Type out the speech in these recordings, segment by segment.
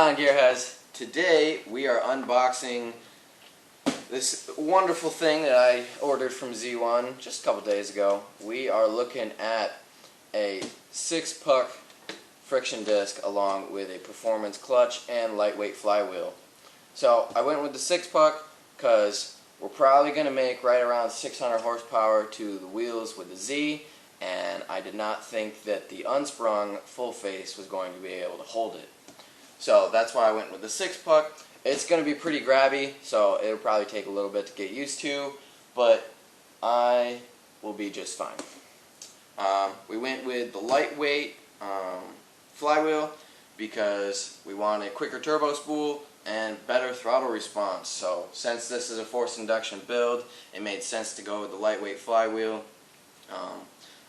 on, Gearheads? Today we are unboxing this wonderful thing that I ordered from Z1 just a couple days ago. We are looking at a 6-puck friction disc along with a performance clutch and lightweight flywheel. So I went with the 6-puck because we're probably going to make right around 600 horsepower to the wheels with the Z, and I did not think that the unsprung full face was going to be able to hold it. So that's why I went with the 6-puck. It's going to be pretty grabby, so it'll probably take a little bit to get used to, but I will be just fine. We went with the lightweight flywheel because we want a quicker turbo spool and better throttle response. So since this is a forced induction build, it made sense to go with the lightweight flywheel.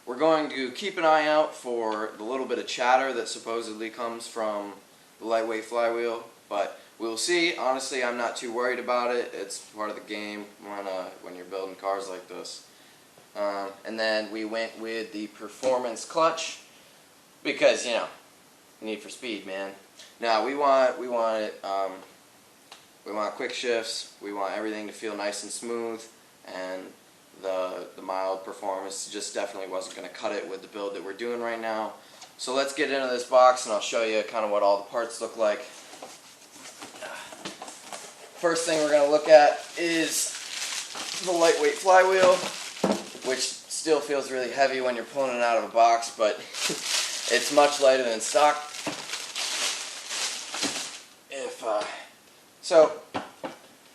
We're going to keep an eye out for the little bit of chatter that supposedly comes from the lightweight flywheel, but we'll see. Honestly, I'm not too worried about it. It's part of the game when you're building cars like this. And then we went with the performance clutch because, you know, need for speed, man. Now we want quick shifts. We want everything to feel nice and smooth, and the mild performance just definitely wasn't going to cut it with the build that we're doing right now. So let's get into this box and I'll show you kind of what all the parts look like. First thing we're going to look at is the lightweight flywheel, which still feels really heavy when you're pulling it out of a box, but it's much lighter than stock. So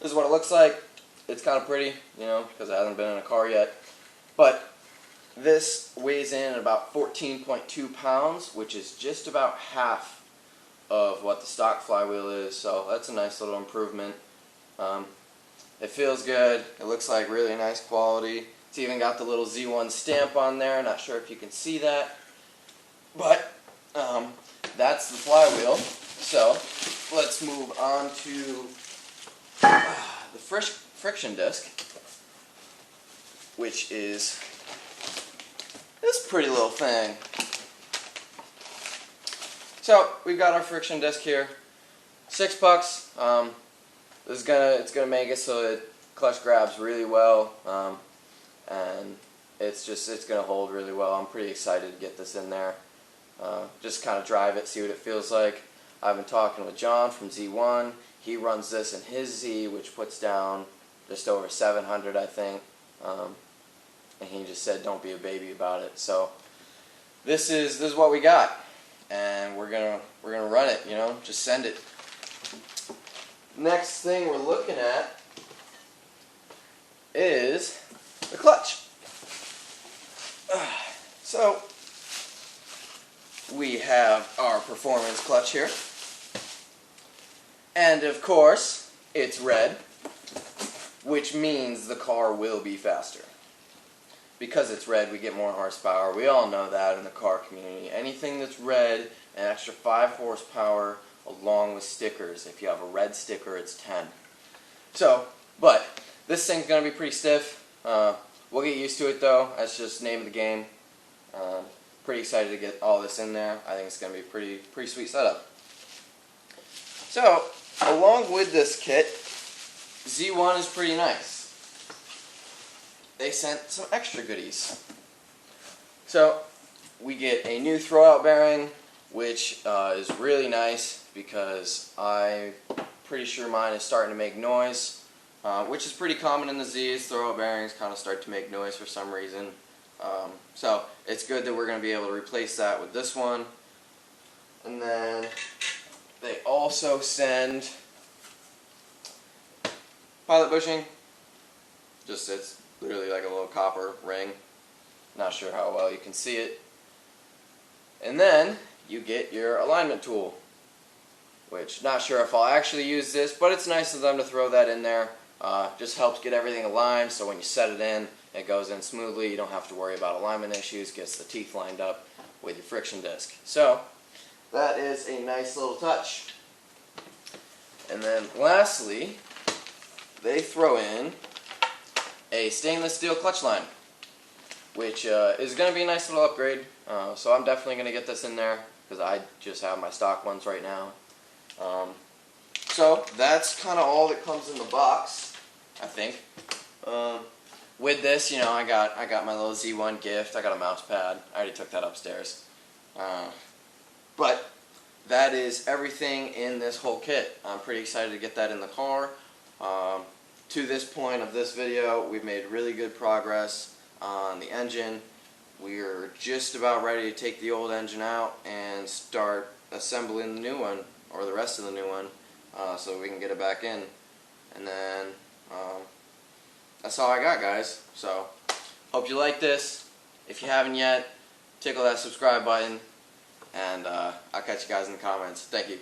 this is what it looks like. It's kind of pretty, you know, because it hasn't been in a car yet. But this weighs in at about 14.2 pounds, which is just about half of what the stock flywheel is. So that's a nice little improvement. It feels good. It looks like really nice quality. It's even got the little Z1 stamp on there. Not sure if you can see that. But that's the flywheel. So let's move on to the friction disc, which is this pretty little thing. So we've got our friction disc here. 6 pucks. It's gonna make it so that clutch grabs really well, and it's gonna hold really well. I'm pretty excited to get this in there. Just kind of drive it, see what it feels like. I've been talking with John from Z1. He runs this in his Z, which puts down just over 700, I think. And he just said, "Don't be a baby about it." So this is what we got, and we're gonna run it. You know, just send it. Next thing we're looking at is the clutch. So we have our performance clutch here. And of course, it's red, which means the car will be faster. Because it's red, we get more horsepower. We all know that in the car community. Anything that's red, an extra 5 horsepower along with stickers. If you have a red sticker, it's 10. So, but this thing's going to be pretty stiff. We'll get used to it though. That's just the name of the game. Pretty excited to get all this in there. I think it's going to be a pretty sweet setup. So, along with this kit, Z1 is pretty nice. They sent some extra goodies. So, we get a new throwout bearing, which is really nice because I'm pretty sure mine is starting to make noise, which is pretty common in the Z's. Throwout bearings kind of start to make noise for some reason. So it's good that we're going to be able to replace that with this one. And then they also send pilot bushing. Just, it's literally like a little copper ring. Not sure how well you can see it. And then you get your alignment tool, which not sure if I'll actually use this, but it's nice of them to throw that in there. Just helps get everything aligned, so when you set it in, it goes in smoothly. You don't have to worry about alignment issues. Gets the teeth lined up with your friction disc. So that is a nice little touch. And then lastly, they throw in a stainless steel clutch line, which is going to be a nice little upgrade. So I'm definitely going to get this in there because I just have my stock ones right now. So that's kind of all that comes in the box, I think. With this, you know, I got my little Z1 gift. I got a mouse pad. I already took that upstairs. But that is everything in this whole kit. I'm pretty excited to get that in the car. To this point of this video, we've made really good progress on the engine. We're just about ready to take the old engine out and start assembling the new one, or the rest of the new one, so we can get it back in. And then that's all I got, guys. So hope you like this. If you haven't yet, tickle that subscribe button, and I'll catch you guys in the comments. Thank you.